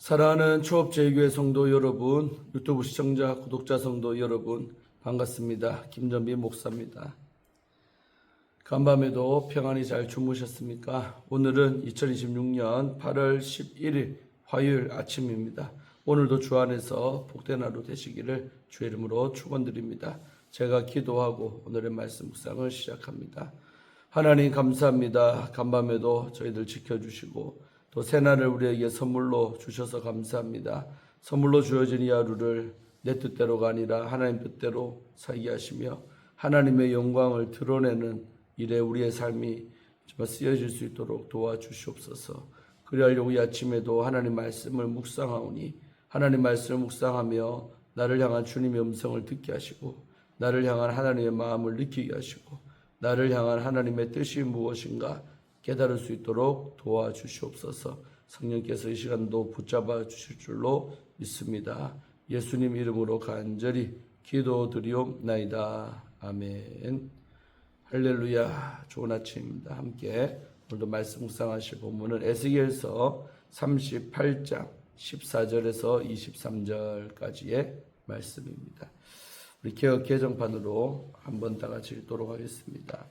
사랑하는 초업제일교회 성도 여러분, 유튜브 시청자, 구독자 성도 여러분, 반갑습니다. 김전비 목사입니다. 간밤에도 평안히 잘 주무셨습니까? 오늘은 2026년 8월 11일 화요일 아침입니다. 오늘도 주 안에서 복된 하루 되시기를 주의 이름으로 축원드립니다. 제가 기도하고 오늘의 말씀 묵상을 시작합니다. 하나님 감사합니다. 간밤에도 저희들 지켜주시고 또 새날을 우리에게 선물로 주셔서 감사합니다. 선물로 주어진 이 하루를 내 뜻대로가 아니라 하나님 뜻대로 살게 하시며 하나님의 영광을 드러내는 일에 우리의 삶이 정말 쓰여질 수 있도록 도와주시옵소서. 그리하여 이 아침에도 하나님 말씀을 묵상하오니 하나님 말씀을 묵상하며 나를 향한 주님의 음성을 듣게 하시고 나를 향한 하나님의 마음을 느끼게 하시고 나를 향한 하나님의 뜻이 무엇인가 깨달을 수 있도록 도와주시옵소서. 성령께서 이 시간도 붙잡아 주실 줄로 믿습니다. 예수님 이름으로 간절히 기도드리옵나이다. 아멘. 할렐루야. 좋은 아침입니다. 함께 오늘도 말씀 묵상하실 본문은 에스겔서 38장 14절에서 23절까지의 말씀입니다. 우리 개역 개정판으로 한번 다 같이 읽도록 하겠습니다.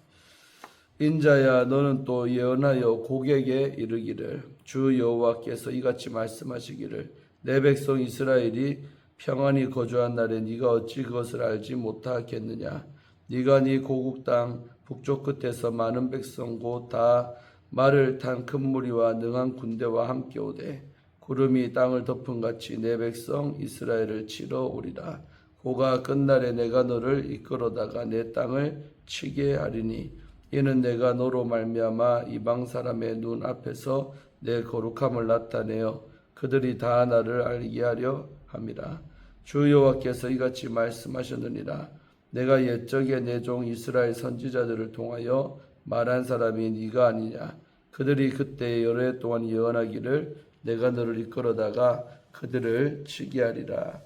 인자야, 너는 또 예언하여 고객에 이르기를 주 여호와께서 이같이 말씀하시기를 내 백성 이스라엘이 평안히 거주한 날에 네가 어찌 그것을 알지 못하겠느냐. 네가 네 고국 땅 북쪽 끝에서 많은 백성 곧 다 말을 탄 큰 무리와 능한 군대와 함께 오되 구름이 땅을 덮은 같이 내 백성 이스라엘을 치러 오리라. 고가 끝날에 내가 너를 이끌어다가 내 땅을 치게 하리니 이는 내가 너로 말미암아 이방 사람의 눈 앞에서 내 거룩함을 나타내어 그들이 다 나를 알게 하려 함이라. 주 여호와께서 이같이 말씀하셨느니라. 내가 옛적에 내 종 이스라엘 선지자들을 통하여 말한 사람이 네가 아니냐. 그들이 그때 여러 해 동안 예언하기를 내가 너를 이끌어다가 그들을 치게 하리라.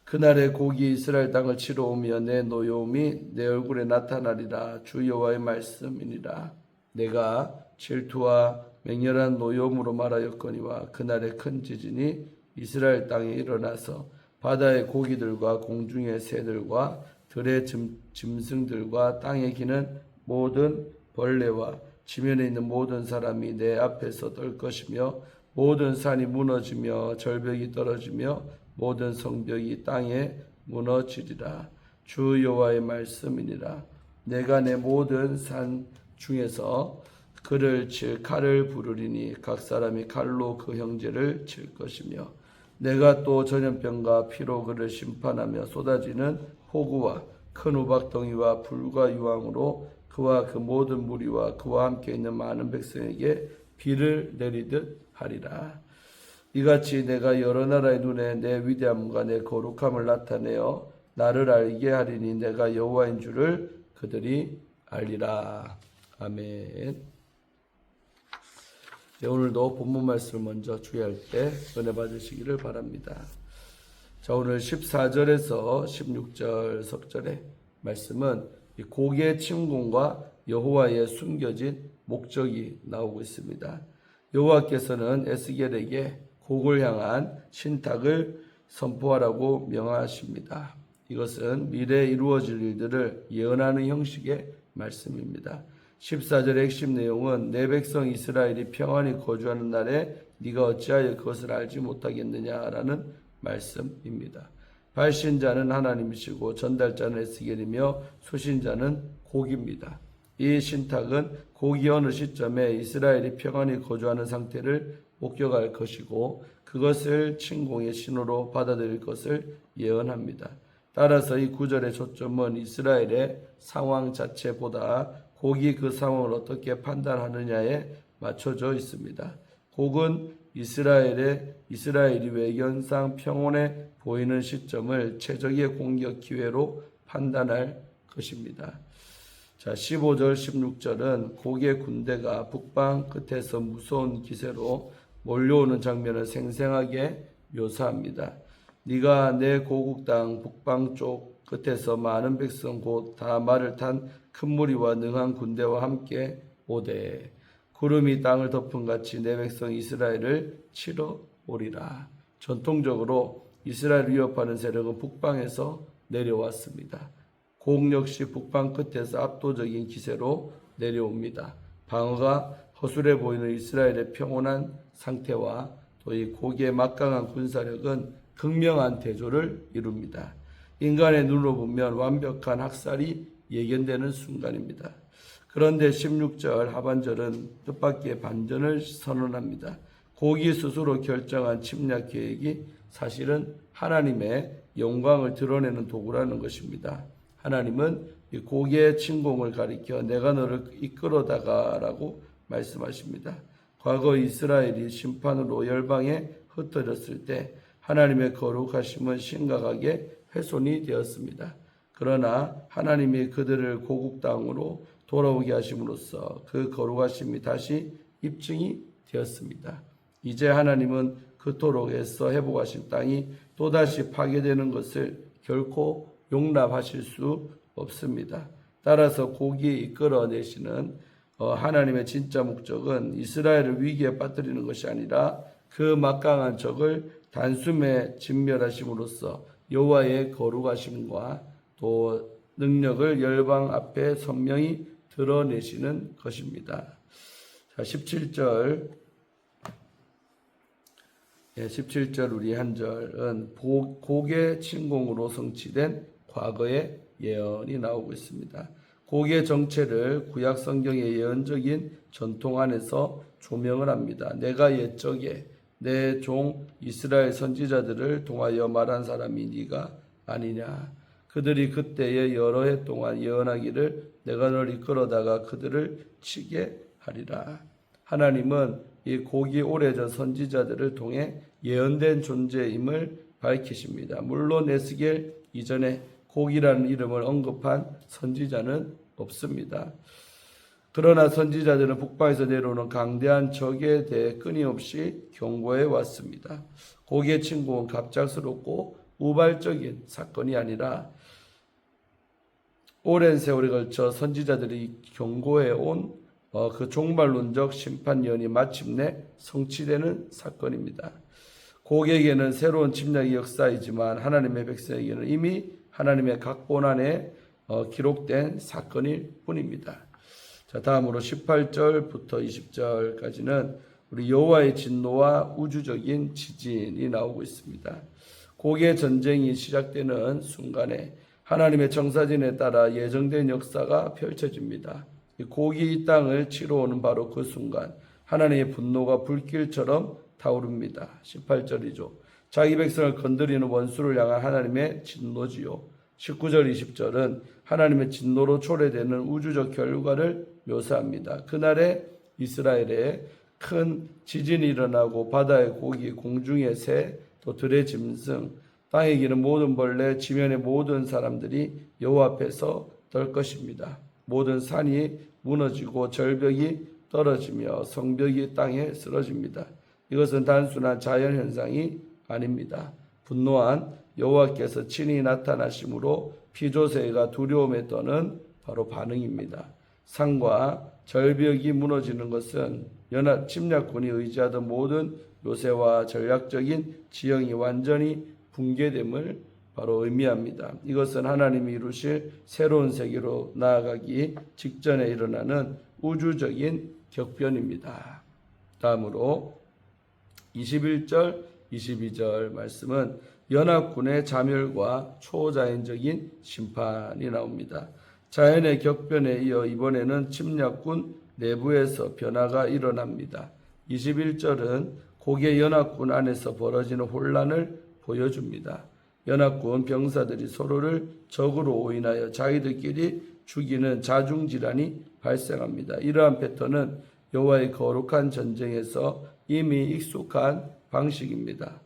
그날에 곡이 이스라엘 땅을 치러 오며 내 노여움이 내 얼굴에 나타나리라. 주 여호와의 말씀이니라. 내가 질투와 맹렬한 노여움으로 말하였거니와 그날에 큰 지진이 이스라엘 땅에 일어나서 바다의 고기들과 공중의 새들과 들의 짐승들과 땅에 기는 모든 벌레와 지면에 있는 모든 사람이 내 앞에서 떨 것이며 모든 산이 무너지며 절벽이 떨어지며 모든 성벽이 땅에 무너지리라. 주 여호와의 말씀이니라. 내가 내 모든 산 중에서 그를 칠 칼을 부르리니 각 사람이 칼로 그 형제를 칠 것이며 내가 또 전염병과 피로 그를 심판하며 쏟아지는 폭우와 큰 우박덩이와 불과 유황으로 그와 그 모든 무리와 그와 함께 있는 많은 백성에게 비를 내리듯 하리라. 이같이 내가 여러 나라의 눈에 내 위대함과 내 거룩함을 나타내어 나를 알게 하리니 내가 여호와인 줄을 그들이 알리라. 아멘. 네, 오늘도 본문 말씀을 먼저 주의할 때 은혜 받으시기를 바랍니다. 자, 오늘 14절에서 16절 석절의 말씀은 고개 침공과 여호와의 숨겨진 목적이 나오고 있습니다. 여호와께서는 에스겔에게 곡을 향한 신탁을 선포하라고 명하십니다. 이것은 미래에 이루어질 일들을 예언하는 형식의 말씀입니다. 14절의 핵심 내용은 내 백성 이스라엘이 평안히 거주하는 날에 네가 어찌하여 그것을 알지 못하겠느냐라는 말씀입니다. 발신자는 하나님이시고 전달자는 에스겔이며 수신자는 곡입니다. 이 신탁은 곡이 어느 시점에 이스라엘이 평안히 거주하는 상태를 목격할 것이고 그것을 침공의 신호로 받아들일 것을 예언합니다. 따라서 이 구절의 초점은 이스라엘의 상황 자체보다 곡이 그 상황을 어떻게 판단하느냐에 맞춰져 있습니다. 곡은 이스라엘이 외견상 평온해 보이는 시점을 최적의 공격 기회로 판단할 것입니다. 자, 15절 16절은 곡의 군대가 북방 끝에서 무서운 기세로 몰려오는 장면을 생생하게 묘사합니다. 네가 내 고국 땅 북방 쪽 끝에서 많은 백성 곧 다 말을 탄 큰 무리와 능한 군대와 함께 오되 구름이 땅을 덮은 같이 내 백성 이스라엘을 치러 오리라. 전통적으로 이스라엘 위협하는 세력은 북방에서 내려왔습니다. 곡 역시 북방 끝에서 압도적인 기세로 내려옵니다. 방어가 허술해 보이는 이스라엘의 평온한 상태와 또 이 곡의 막강한 군사력은 극명한 대조를 이룹니다. 인간의 눈으로 보면 완벽한 학살이 예견되는 순간입니다. 그런데 16절 하반절은 뜻밖의 반전을 선언합니다. 곡이 스스로 결정한 침략 계획이 사실은 하나님의 영광을 드러내는 도구라는 것입니다. 하나님은 이 곡의 침공을 가리켜 내가 너를 이끌어다가라고 말씀하십니다. 과거 이스라엘이 심판으로 열방에 흩어졌을 때 하나님의 거룩하심은 심각하게 훼손이 되었습니다. 그러나 하나님이 그들을 고국 땅으로 돌아오게 하심으로써 그 거룩하심이 다시 입증이 되었습니다. 이제 하나님은 그토록 애써 회복하신 땅이 또다시 파괴되는 것을 결코 용납하실 수 없습니다. 따라서 곡이 이끌어내시는 하나님의 진짜 목적은 이스라엘을 위기에 빠뜨리는 것이 아니라 그 막강한 적을 단숨에 진멸하심으로써 여호와의 거룩하심과 또 능력을 열방 앞에 선명히 드러내시는 것입니다. 자, 17절 우리 한 절은 곡의 침공으로 성취된 과거의 예언이 나오고 있습니다. 곡의 정체를 구약 성경의 예언적인 전통 안에서 조명을 합니다. 내가 옛적에 내 종 이스라엘 선지자들을 통하여 말한 사람이 네가 아니냐. 그들이 그때에 여러 해 동안 예언하기를 내가 너를 이끌어다가 그들을 치게 하리라. 하나님은 이 곡이 오래전 선지자들을 통해 예언된 존재임을 밝히십니다. 물론 에스겔 이전에 곡이라는 이름을 언급한 선지자는 없습니다. 그러나 선지자들은 북방에서 내려오는 강대한 적에 대해 끊임없이 경고해 왔습니다. 곡의 침공은 갑작스럽고 우발적인 사건이 아니라 오랜 세월에 걸쳐 선지자들이 경고해 온 그 종말론적 심판연이 마침내 성취되는 사건입니다. 곡에게는 새로운 침략의 역사이지만 하나님의 백성에게는 이미 하나님의 각본 안에 기록된 사건일 뿐입니다. 자, 다음으로 18절부터 20절까지는 우리 여호와의 진노와 우주적인 지진이 나오고 있습니다. 곡의 전쟁이 시작되는 순간에 하나님의 청사진에 따라 예정된 역사가 펼쳐집니다. 곡이 이 땅을 치러 오는 바로 그 순간 하나님의 분노가 불길처럼 타오릅니다. 18절이죠. 자기 백성을 건드리는 원수를 향한 하나님의 진노지요. 19절 20절은 하나님의 진노로 초래되는 우주적 결과를 묘사합니다. 그날에 이스라엘에 큰 지진이 일어나고 바다의 고기, 공중의 새, 또 들의 짐승, 땅에 기는 모든 벌레, 지면의 모든 사람들이 여호와 앞에서 떨 것입니다. 모든 산이 무너지고 절벽이 떨어지며 성벽이 땅에 쓰러집니다. 이것은 단순한 자연현상이 아닙니다. 분노한 여호와께서 친히 나타나심으로 피조세가 두려움에 떠는 바로 반응입니다. 산과 절벽이 무너지는 것은 연합 침략군이 의지하던 모든 요새와 전략적인 지형이 완전히 붕괴됨을 바로 의미합니다. 이것은 하나님이 이루실 새로운 세계로 나아가기 직전에 일어나는 우주적인 격변입니다. 다음으로 21절, 22절 말씀은 연합군의 자멸과 초자연적인 심판이 나옵니다. 자연의 격변에 이어 이번에는 침략군 내부에서 변화가 일어납니다. 21절은 곡의 연합군 안에서 벌어지는 혼란을 보여줍니다. 연합군 병사들이 서로를 적으로 오인하여 자기들끼리 죽이는 자중질환이 발생합니다. 이러한 패턴은 여호와의 거룩한 전쟁에서 이미 익숙한 방식입니다.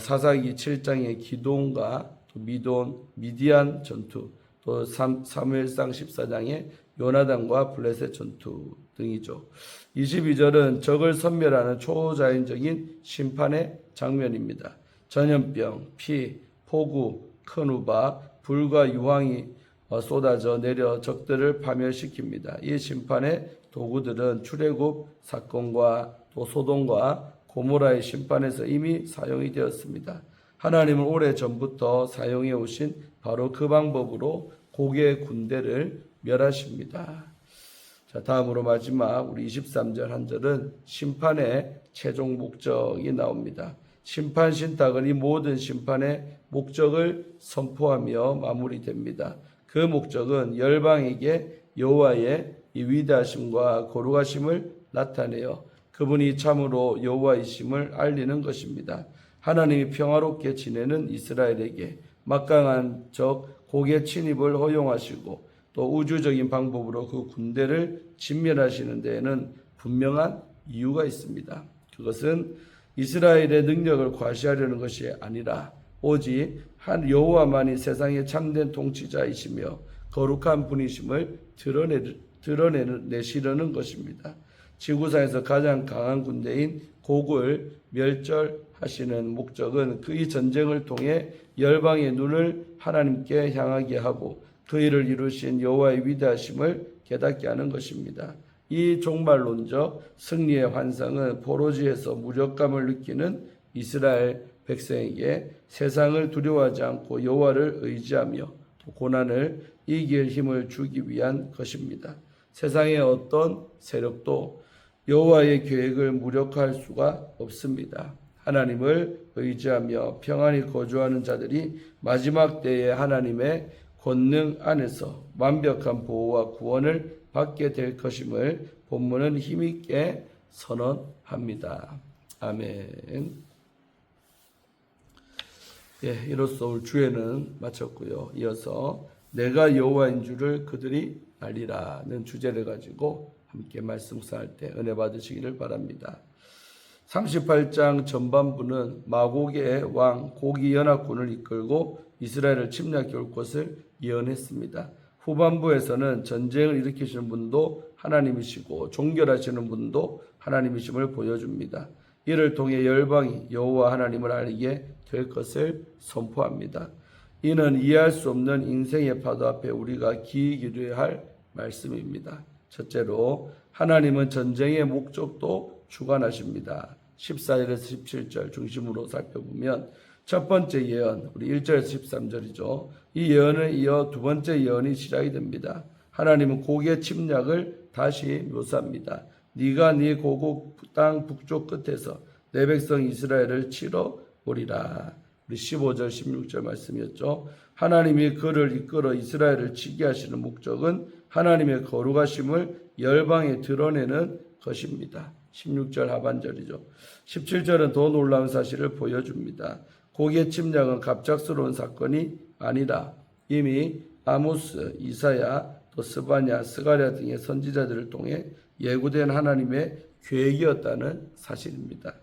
사사기 7장의 기돈과 미디안 전투, 또 사무엘상 14장의 요나단과 블레셋 전투 등이죠. 22절은 적을 섬멸하는 초자연적인 심판의 장면입니다. 전염병, 피, 폭우, 큰 우박, 불과 유황이 쏟아져 내려 적들을 파멸시킵니다. 이 심판의 도구들은 출애굽 사건과 또 소돔과 고모라의 심판에서 이미 사용이 되었습니다. 하나님은 오래전부터 사용해 오신 바로 그 방법으로 고개의 군대를 멸하십니다. 자, 다음으로 마지막 우리 23절 한 절은 심판의 최종 목적이 나옵니다. 심판 신탁은 이 모든 심판의 목적을 선포하며 마무리됩니다. 그 목적은 열방에게 여호와의 이 위대하심과 거룩하심을 나타내어 그분이 참으로 여호와이심을 알리는 것입니다. 하나님이 평화롭게 지내는 이스라엘에게 막강한 적 고개 침입을 허용하시고 또 우주적인 방법으로 그 군대를 진멸하시는 데에는 분명한 이유가 있습니다. 그것은 이스라엘의 능력을 과시하려는 것이 아니라 오직 한 여호와만이 세상의 참된 통치자이시며 거룩한 분이심을 드러내시려는 것입니다. 지구상에서 가장 강한 군대인 곡을 멸절하시는 목적은 그의 전쟁을 통해 열방의 눈을 하나님께 향하게 하고 그 일을 이루신 여호와의 위대하심을 깨닫게 하는 것입니다. 이 종말론적 승리의 환상은 포로지에서 무력감을 느끼는 이스라엘 백성에게 세상을 두려워하지 않고 여호와를 의지하며 고난을 이길 힘을 주기 위한 것입니다. 세상의 어떤 세력도 여호와의 계획을 무력화할 수가 없습니다. 하나님을 의지하며 평안히 거주하는 자들이 마지막 때에 하나님의 권능 안에서 완벽한 보호와 구원을 받게 될 것임을 본문은 힘있게 선언합니다. 아멘. 예, 이로써 오늘 주에는 마쳤고요. 이어서 내가 여호와인 줄을 그들이 알리라는 주제를 가지고 함께 말씀 묵상할 때 은혜 받으시기를 바랍니다. 38장 전반부는 마곡의 왕 고기 연합군을 이끌고 이스라엘을 침략해 올 것을 예언했습니다. 후반부에서는 전쟁을 일으키시는 분도 하나님이시고 종결하시는 분도 하나님이심을 보여줍니다. 이를 통해 열방이 여호와 하나님을 알게 될 것을 선포합니다. 이는 이해할 수 없는 인생의 파도 앞에 우리가 기이 기도해야 할 말씀입니다. 첫째로 하나님은 전쟁의 목적도 주관하십니다. 14절에서 17절 중심으로 살펴보면 첫 번째 예언, 우리 1절에서 13절이죠. 이 예언에 이어 두 번째 예언이 시작이 됩니다. 하나님은 고개 침략을 다시 묘사합니다. 네가 네 고국 땅 북쪽 끝에서 내 백성 이스라엘을 치러 오리라. 우리 15절 16절 말씀이었죠. 하나님이 그를 이끌어 이스라엘을 치게 하시는 목적은 하나님의 거룩하심을 열방에 드러내는 것입니다. 16절 하반절이죠. 17절은 더 놀라운 사실을 보여줍니다. 고개 침략은 갑작스러운 사건이 아니라 이미 아모스, 이사야, 또 스바냐, 스가랴 등의 선지자들을 통해 예고된 하나님의 계획이었다는 사실입니다.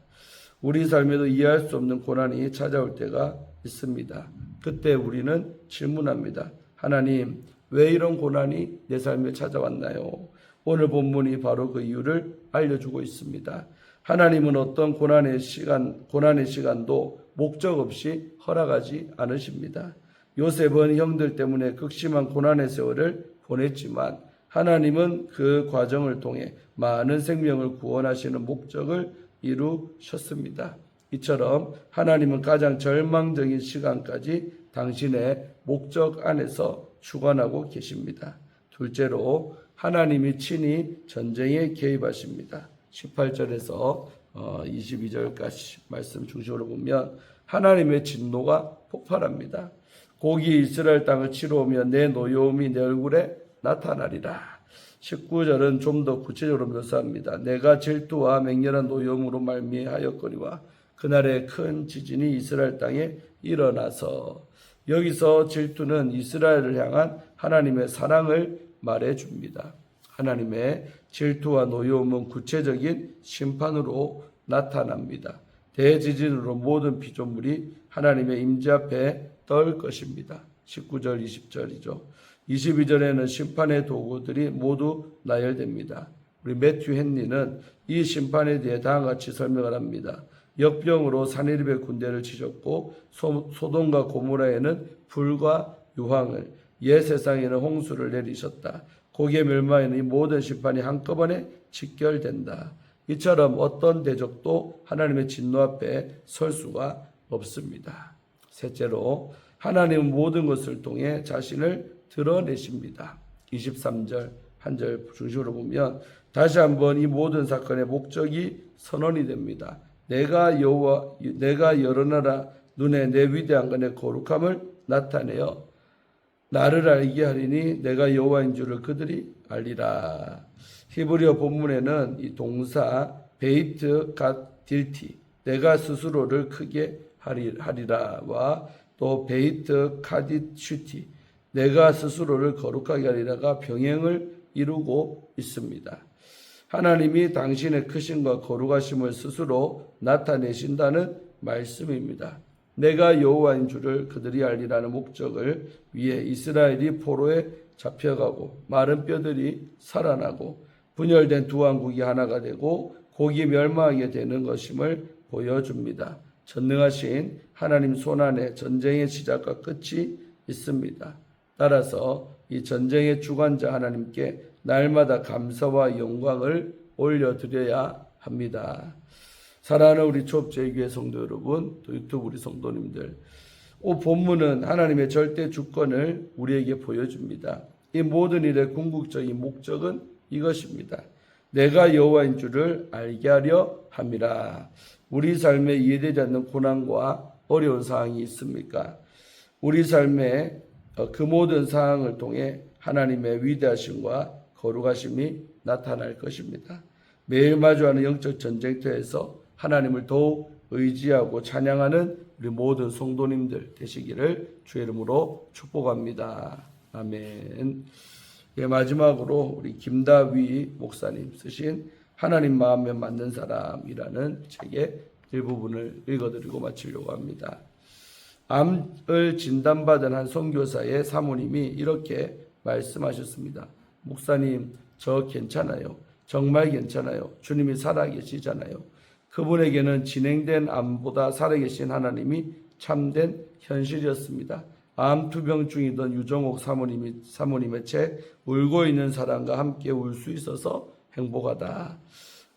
우리 삶에도 이해할 수 없는 고난이 찾아올 때가 있습니다. 그때 우리는 질문합니다. 하나님, 왜 이런 고난이 내 삶에 찾아왔나요? 오늘 본문이 바로 그 이유를 알려주고 있습니다. 하나님은 어떤 고난의 시간도 목적 없이 허락하지 않으십니다. 요셉은 형들 때문에 극심한 고난의 세월을 보냈지만 하나님은 그 과정을 통해 많은 생명을 구원하시는 목적을 이루셨습니다. 이처럼 하나님은 가장 절망적인 시간까지 당신의 목적 안에서 주관하고 계십니다. 둘째로 하나님이 친히 전쟁에 개입하십니다. 18절에서 22절까지 말씀 중심으로 보면 하나님의 진노가 폭발합니다. 고기 이스라엘 땅을 치러 오면 내 노여움이 내 얼굴에 나타나리라. 19절은 좀 더 구체적으로 묘사합니다. 내가 질투와 맹렬한 노여움으로 말미하였거니와 그날에 큰 지진이 이스라엘 땅에 일어나서, 여기서 질투는 이스라엘을 향한 하나님의 사랑을 말해줍니다. 하나님의 질투와 노여움은 구체적인 심판으로 나타납니다. 대지진으로 모든 피조물이 하나님의 임재 앞에 떨 것입니다. 19절 20절이죠. 22절에는 심판의 도구들이 모두 나열됩니다. 우리 매튜 헨리는 이 심판에 대해 다음과 같이 설명을 합니다. 역병으로 사내립의 군대를 치셨고 소돔과 고모라에는 불과 유황을, 옛 세상에는 홍수를 내리셨다. 고기의 멸망에는 이 모든 심판이 한꺼번에 직결된다. 이처럼 어떤 대적도 하나님의 진노 앞에 설 수가 없습니다. 셋째로 하나님은 모든 것을 통해 자신을 드러내십니다. 23절 한 절 중심으로 보면 다시 한번 이 모든 사건의 목적이 선언이 됩니다. 내가 여러 나라 눈에 내 위대한 것의 거룩함을 나타내어 나를 알게 하리니 내가 여호와인 줄을 그들이 알리라. 히브리어 본문에는 이 동사 베이트 갓 딜티 내가 스스로를 크게 하리라와 또 베이트 카딧 슈티 내가 스스로를 거룩하게 하리라가 병행을 이루고 있습니다. 하나님이 당신의 크심과 거룩하심을 스스로 나타내신다는 말씀입니다. 내가 여호와인 줄을 그들이 알리라는 목적을 위해 이스라엘이 포로에 잡혀가고 마른 뼈들이 살아나고 분열된 두 왕국이 하나가 되고 곡이 멸망하게 되는 것임을 보여줍니다. 전능하신 하나님 손안에 전쟁의 시작과 끝이 있습니다. 따라서 이 전쟁의 주관자 하나님께 날마다 감사와 영광을 올려드려야 합니다. 사랑하는 우리 초업제교회 성도 여러분, 또 유튜브 우리 성도님들, 본문은 하나님의 절대 주권을 우리에게 보여줍니다. 이 모든 일의 궁극적인 목적은 이것입니다. 내가 여호와인 줄을 알게 하려 함이라. 우리 삶에 이해되지 않는 고난과 어려운 상황이 있습니까? 우리 삶에 그 모든 상황을 통해 하나님의 위대하심과 거룩하심이 나타날 것입니다. 매일 마주하는 영적 전쟁터에서 하나님을 더욱 의지하고 찬양하는 우리 모든 성도님들 되시기를 주의 이름으로 축복합니다. 아멘. 마지막으로 우리 김다위 목사님 쓰신 하나님 마음에 맞는 사람이라는 책의 일부분을 읽어드리고 마치려고 합니다. 암을 진단받은 한 선교사의 사모님이 이렇게 말씀하셨습니다. 목사님, 저 괜찮아요. 정말 괜찮아요. 주님이 살아계시잖아요. 그분에게는 진행된 암보다 살아계신 하나님이 참된 현실이었습니다. 암 투병 중이던 유정옥 사모님의 책 울고 있는 사람과 함께 울 수 있어서 행복하다.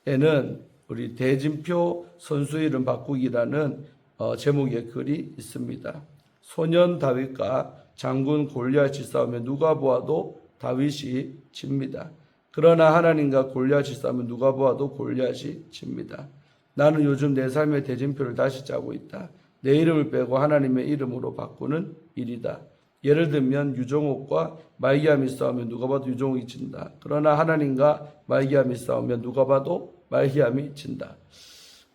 에는 우리 대진표 선수의 이름 바꾸기라는 제목의 글이 있습니다. 소년 다윗과 장군 골리앗이 싸우면 누가 보아도 다윗이 집니다. 그러나 하나님과 골리앗이 싸우면 누가 보아도 골리앗이 집니다. 나는 요즘 내 삶의 대진표를 다시 짜고 있다. 내 이름을 빼고 하나님의 이름으로 바꾸는 일이다. 예를 들면 유정옥과 말기암이 싸우면 누가 봐도 유정옥이 진다. 그러나 하나님과 말기암이 싸우면 누가 봐도 말기암이 진다.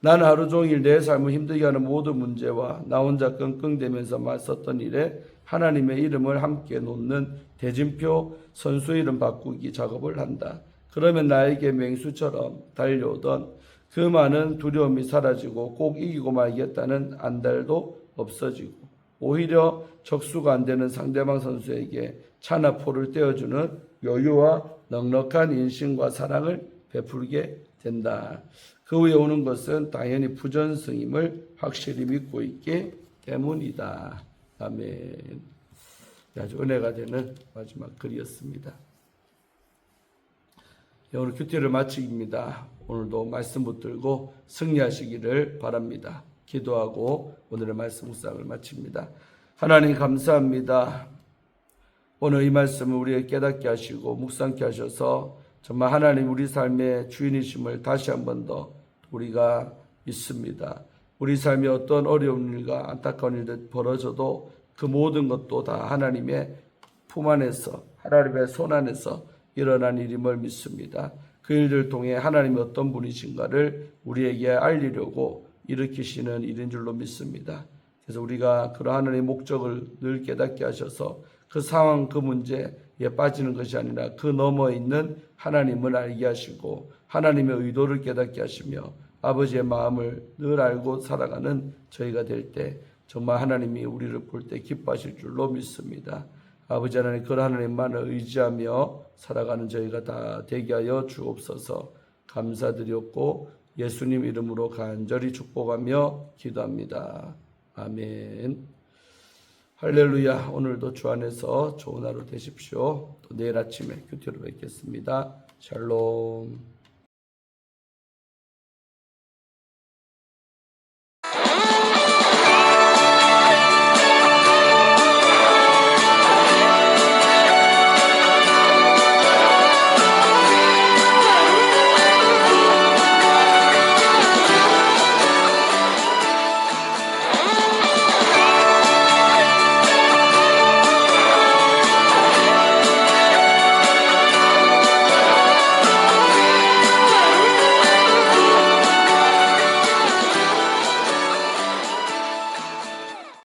나는 하루 종일 내 삶을 힘들게 하는 모든 문제와 나 혼자 끙끙대면서 맞섰던 일에 하나님의 이름을 함께 놓는 대진표 선수 이름 바꾸기 작업을 한다. 그러면 나에게 맹수처럼 달려오던 그 많은 두려움이 사라지고 꼭 이기고 말겠다는 안달도 없어지고 오히려 적수가 안 되는 상대방 선수에게 차나포를 떼어주는 여유와 넉넉한 인심과 사랑을 베풀게 된다. 그 후에 오는 것은 당연히 부전승임을 확실히 믿고 있기 때문이다. 아멘. 아주 은혜가 되는 마지막 글이었습니다. 오늘 큐티를 마치기입니다. 오늘도 말씀 붙들고 승리하시기를 바랍니다. 기도하고 오늘의 말씀 묵상을 마칩니다. 하나님 감사합니다. 오늘 이 말씀을 우리에게 깨닫게 하시고 묵상케 하셔서 정말 하나님 우리 삶의 주인이심을 다시 한 번 더 우리가 믿습니다. 우리 삶에 어떤 어려운 일과 안타까운 일들 벌어져도 그 모든 것도 다 하나님의 품 안에서 하나님의 손 안에서 일어난 일임을 믿습니다. 그 일을 통해 하나님이 어떤 분이신가를 우리에게 알리려고 일으키시는 일인 줄로 믿습니다. 그래서 우리가 그런 하나님의 목적을 늘 깨닫게 하셔서 그 상황 그 문제에 빠지는 것이 아니라 그 너머에 있는 하나님을 알게 하시고 하나님의 의도를 깨닫게 하시며 아버지의 마음을 늘 알고 살아가는 저희가 될 때 정말 하나님이 우리를 볼 때 기뻐하실 줄로 믿습니다. 아버지 하나님 그 하나님만을 의지하며 살아가는 저희가 다 되게 하여 주옵소서. 감사드렸고 예수님 이름으로 간절히 축복하며 기도합니다. 아멘. 할렐루야. 오늘도 주 안에서 좋은 하루 되십시오. 또 내일 아침에 큐티로 뵙겠습니다. 샬롬.